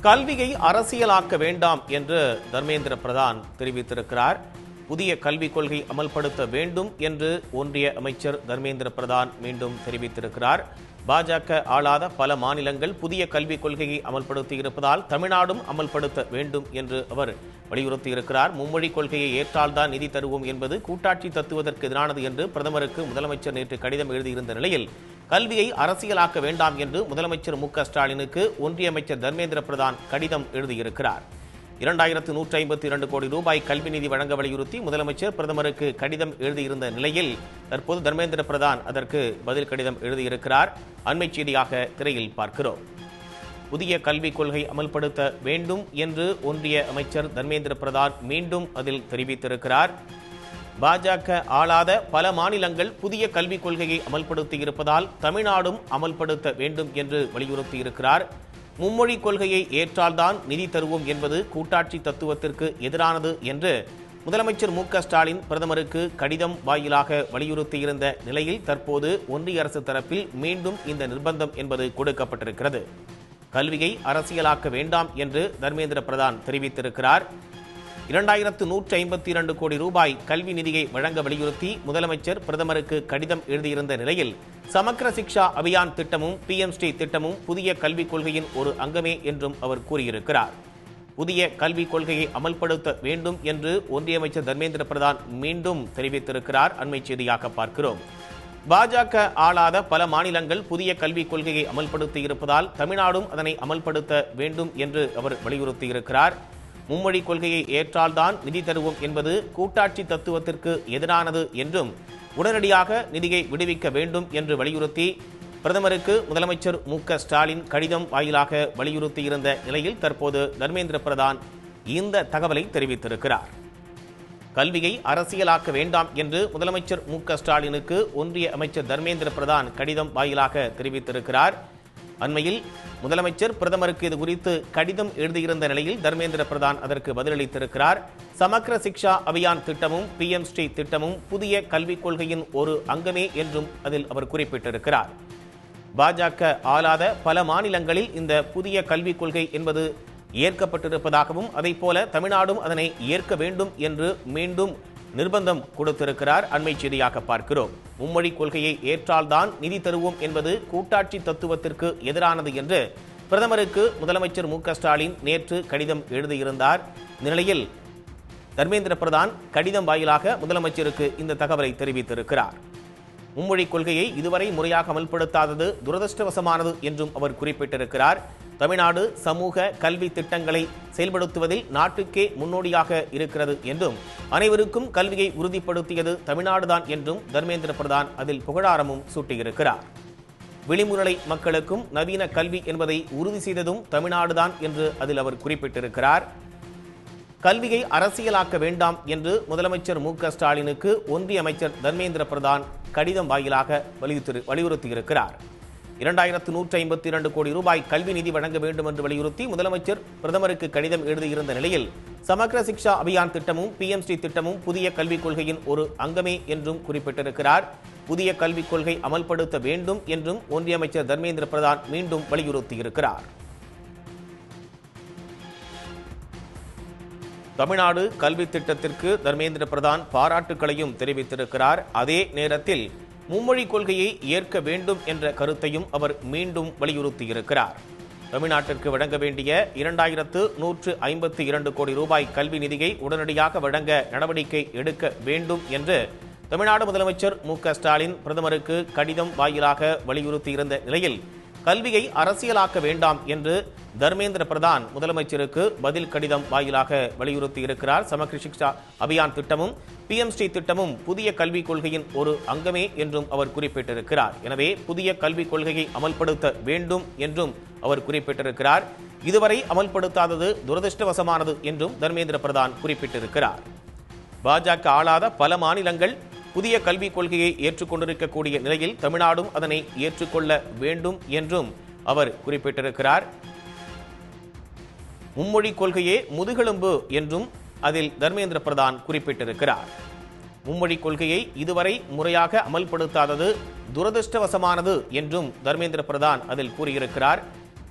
கல்வியை அரசியலாக்க வேண்டாம் என்று தர்மேந்திர பிரதான் தெரிவித்திருக்கிறார். புதிய கல்விக் கொள்கை அமல்படுத்த வேண்டும் என்று ஒன்றிய அமைச்சர் தர்மேந்திர பிரதான் மீண்டும் தெரிவித்திருக்கிறார். பாஜக ஆளாத பல மாநிலங்கள் புதிய கல்விக் கொள்கையை அமல்படுத்தி இருப்பதால் தமிழ்நாடும் அமல்படுத்த வேண்டும் என்று அவர் வலியுறுத்தியிருக்கிறார். மும்மொழி கொள்கையை ஏற்றால்தான் நிதி தருவோம் என்பது கூட்டாட்சி தத்துவதற்கு எதிரானது என்று பிரதமருக்கு முதலமைச்சர் நேற்று கடிதம் எழுதியிருந்த நிலையில் கல்வியை அரசியலாக்க வேண்டாம் என்று முதலமைச்சர் மு.க.ஸ்டாலினுக்கு ஒன்றிய அமைச்சர் தர்மேந்திர பிரதான் கடிதம் எழுதியிருக்கிறார். 2152 கோடி ரூபாய் கல்வி நிதி வழங்க வலியுறுத்தி முதலமைச்சர் பிரதமருக்கு கடிதம் எழுதியிருந்த நிலையில் தற்போது தர்மேந்திர பிரதான் அதற்கு பதில் கடிதம் எழுதியிருக்கிறார். அண்மை செய்தியாக திரையில் பார்க்கிறோம். புதிய கல்விக் கொள்கை அமல்படுத்த வேண்டும் என்று ஒன்றிய அமைச்சர் தர்மேந்திர பிரதான் மீண்டும் அதில் தெரிவித்திருக்கிறார். பாஜக ஆளாத பல மாநிலங்கள் புதிய கல்விக் கொள்கையை அமல்படுத்தி இருப்பதால் தமிழ்நாடும் அமல்படுத்த வேண்டும் என்று வலியுறுத்தியிருக்கிறார். மும்மொழி கொள்கையை ஏற்றால்தான் நிதி தருவோம் என்பது கூட்டாட்சி தத்துவத்திற்கு எதிரானது என்று முதலமைச்சர் மு.க.ஸ்டாலின் பிரதமருக்கு கடிதம் வாயிலாக வலியுறுத்தியிருந்த நிலையில் தற்போது ஒன்றிய அரசு தரப்பில் மீண்டும் இந்த நிர்பந்தம் என்பது கொடுக்கப்பட்டிருக்கிறது. கல்வியை அரசியலாக்க வேண்டாம் என்று தர்மேந்திர பிரதான் தெரிவித்திருக்கிறார். 2152 கோடி ரூபாய் கல்வி நிதியை வழங்க வலியுறுத்தி முதலமைச்சர் பிரதமருக்கு கடிதம் எழுதியிருந்த நிலையில் சமக்ர சிக்ஷா அபியான் திட்டமும் PMST திட்டமும் புதிய கல்விக் கொள்கையின் ஒரு அங்கமே என்றும் அவர் கூறியிருக்கிறார். புதிய கல்விக் கொள்கையை அமல்படுத்த வேண்டும் என்று ஒன்றிய அமைச்சர் தர்மேந்திர பிரதான் மீண்டும் தெரிவித்திருக்கிறார். அண்மை செய்தியாக பார்க்கிறோம். பாஜக ஆளாத பல மாநிலங்கள் புதிய கல்விக் கொள்கையை அமல்படுத்தி இருப்பதால் தமிழ்நாடும் அதனை அமல்படுத்த வேண்டும் என்று அவர் வலியுறுத்தியிருக்கிறார். மும்மொழி கொள்கையை ஏற்றால்தான் நிதி தருவோம் என்பது கூட்டாட்சி தத்துவத்திற்கு எதிரானது என்றும் உடனடியாக நிதியை விடுவிக்க வேண்டும் என்று வலியுறுத்தி பிரதமருக்கு முதலமைச்சர் மு.க.ஸ்டாலின் கடிதம் வாயிலாக வலியுறுத்தியிருந்த நிலையில் தற்போது தர்மேந்திர பிரதான் இந்த தகவலை தெரிவித்திருக்கிறார். கல்வியை அரசியலாக்க வேண்டாம் என்று முதலமைச்சர் மு.க.ஸ்டாலினுக்கு ஒன்றிய அமைச்சர் தர்மேந்திர பிரதான் கடிதம் வாயிலாக தெரிவித்திருக்கிறார். அண்மையில் முதலமைச்சர் பிரதமருக்கு இது குறித்து கடிதம் எழுதியிருந்த நிலையில் தர்மேந்திர பிரதான் அதற்கு பதிலளித்திருக்கிறார். சமக்ர சிக்ஷா அபியான் திட்டமும் PMST திட்டமும் புதிய கல்விக் கொள்கையின் ஒரு அங்கமே என்றும் அதில் அவர் குறிப்பிட்டிருக்கிறார். பாஜக ஆளாத பல மாநிலங்களில் இந்த புதிய கல்விக் கொள்கை என்பது ஏற்கப்பட்டிருப்பதாகவும் அதைப்போல தமிழ்நாடும் அதனை ஏற்க வேண்டும் என்று மீண்டும் நிர்பந்தம் கொடுத்திருக்கிறார். அண்மை செய்தியாக பார்க்கிறோம். மும்மொழி கொள்கையை ஏற்றால்தான் நிதி தருவோம் என்பது கூட்டாட்சி தத்துவத்திற்கு எதிரானது என்று பிரதமருக்கு முதலமைச்சர் மு.க.ஸ்டாலின் நேற்று கடிதம் எழுதியிருந்தார். நிலையில் தர்மேந்திர பிரதான் கடிதம் வாயிலாக முதலமைச்சருக்கு இந்த தகவலை தெரிவித்திருக்கிறார். மும்மொழி கொள்கையை இதுவரை முறையாக அமல்படுத்தாதது துரதிருஷ்டவசமானது என்றும் அவர் குறிப்பிட்டிருக்கிறார். தமிழ்நாடு சமூக கல்வி திட்டங்களை செயல்படுத்துவதில் நாட்டுக்கே முன்னோடியாக இருக்கிறது என்றும் அனைவருக்கும் கல்வியை உறுதிப்படுத்தியது தமிழ்நாடுதான் என்றும் தர்மேந்திர பிரதான் அதில் புகழாரமும் சூட்டியிருக்கிறார். விளிம்புநிலை மக்களுக்கும் நவீன கல்வி என்பதை உறுதி செய்ததும் தமிழ்நாடுதான் என்று அதில் அவர் குறிப்பிட்டிருக்கிறார். கல்வியை அரசியலாக்க வேண்டாம் என்று முதலமைச்சர் மு.க.ஸ்டாலினுக்கு ஒன்றிய அமைச்சர் தர்மேந்திர பிரதான் கடிதம் வாயிலாக வலியுறுத்தியிருக்கிறார். 2152 கோடி ரூபாய் கல்வி நிதி வழங்க வேண்டும் என்று வலியுறுத்தி முதலமைச்சர் பிரதமருக்கு கடிதம் எழுதியிருந்த நிலையில் சமக்ர சிக்ஷா அபியான் திட்டமும் PMST திட்டமும் புதிய கல்விக் கொள்கையின் ஒரு அங்கமே என்றும் குறிப்பிட்டிருக்கிறார். புதிய கல்விக் கொள்கை அமல்படுத்த வேண்டும் என்றும் ஒன்றிய அமைச்சர் தர்மேந்திர பிரதான் மீண்டும் வலியுறுத்தியிருக்கிறார். தமிழ்நாடு கல்வி திட்டத்திற்கு தர்மேந்திர பிரதான் பாராட்டுக்களையும் தெரிவித்திருக்கிறார். அதே நேரத்தில் மும்மொழி கொள்கையை ஏற்க வேண்டும் என்ற கருத்தையும் அவர் மீண்டும் வலியுறுத்தியிருக்கிறார். தமிழ்நாட்டிற்கு வழங்க வேண்டிய 2152 கோடி ரூபாய் கல்வி நிதியை உடனடியாக வழங்க நடவடிக்கை எடுக்க வேண்டும் என்று தமிழ்நாடு முதலமைச்சர் மு.க.ஸ்டாலின் பிரதமருக்கு கடிதம் வாயிலாக வலியுறுத்தியிருந்த நிலையில் கல்வியை அரசியலாக்க வேண்டாம் என்று தர்மேந்திர பிரதான் முதலமைச்சருக்கு பதில் கடிதம் வாயிலாக வலியுறுத்தியிருக்கிறார். சமக்ர சிக்ஷா அபியான் திட்டமும் PMST திட்டமும் புதிய கல்விக் கொள்கையின் ஒரு அங்கமே என்றும் அவர் குறிப்பிட்டிருக்கிறார். எனவே புதிய கல்விக் கொள்கையை அமல்படுத்த வேண்டும் என்றும் அவர் குறிப்பிட்டிருக்கிறார். இதுவரை அமல்படுத்தாதது துரதிருஷ்டவசமானது என்றும் தர்மேந்திர பிரதான் குறிப்பிட்டிருக்கிறார். பாஜக ஆளாத பல மாநிலங்கள் புதிய கல்விக் கொள்கையை ஏற்றுக்கொண்டிருக்கக்கூடிய நிலையில் தமிழ்நாடும் அதனை ஏற்றுக்கொள்ள வேண்டும் என்றும் அவர் குறிப்பிட்டிருக்கிறார். மும்மொழி கொள்கையே முதுகெலும்பு என்றும் அதில் தர்மேந்திர பிரதான் குறிப்பிட்டிருக்கிறார். மும்மொழி கொள்கையை இதுவரை முறையாக அமல்படுத்தாதது துரதிருஷ்டவசமானது என்றும் தர்மேந்திர பிரதான் அதில் கூறியிருக்கிறார்.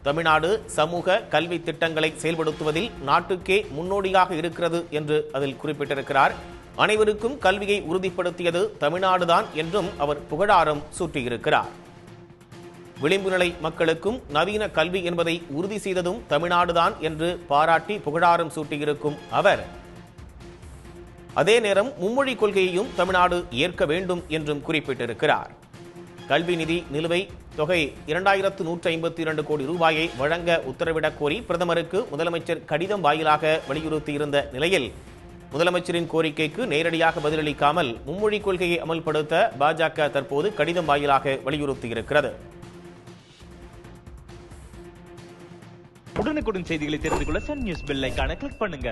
தமிழ்நாடு சமூக கல்வி திட்டங்களை செயல்படுத்துவதில் நாட்டுக்கே முன்னோடியாக இருக்கிறது என்று அதில் குறிப்பிட்டிருக்கிறார். அனைவருக்கும் கல்வியை உறுதிப்படுத்தியது தமிழ்நாடுதான் என்றும் அவர் புகழாரம் சூட்டியிருக்கிறார். விளிம்பு நிலை மக்களுக்கும் நவீன கல்வி என்பதை உறுதி செய்ததும் தமிழ்நாடுதான் என்று பாராட்டி புகழாரம் சூட்டியிருக்கும் அவர் அதே நேரம் மும்மொழி கொள்கையையும் தமிழ்நாடு ஏற்க வேண்டும் என்றும் குறிப்பிட்டிருக்கிறார். கல்வி நிதி நிலுவை தொகை 2152 கோடி ரூபாயை வழங்க உத்தரவிடக் கோரி பிரதமருக்கு முதலமைச்சர் கடிதம் வாயிலாக வலியுறுத்தியிருந்த நிலையில் முதலமைச்சரின் கோரிக்கைக்கு நேரடியாக பதிலளிக்காமல் மும்மொழி கொள்கையை அமல்படுத்த பாஜக தற்போது கடிதம் வாயிலாக வலியுறுத்தியிருக்கிறது. உடனுக்குடன் செய்திகளை தெரிந்து கொள்ள சன் நியூஸ் பெல் ஐகானை கிளிக் பண்ணுங்க.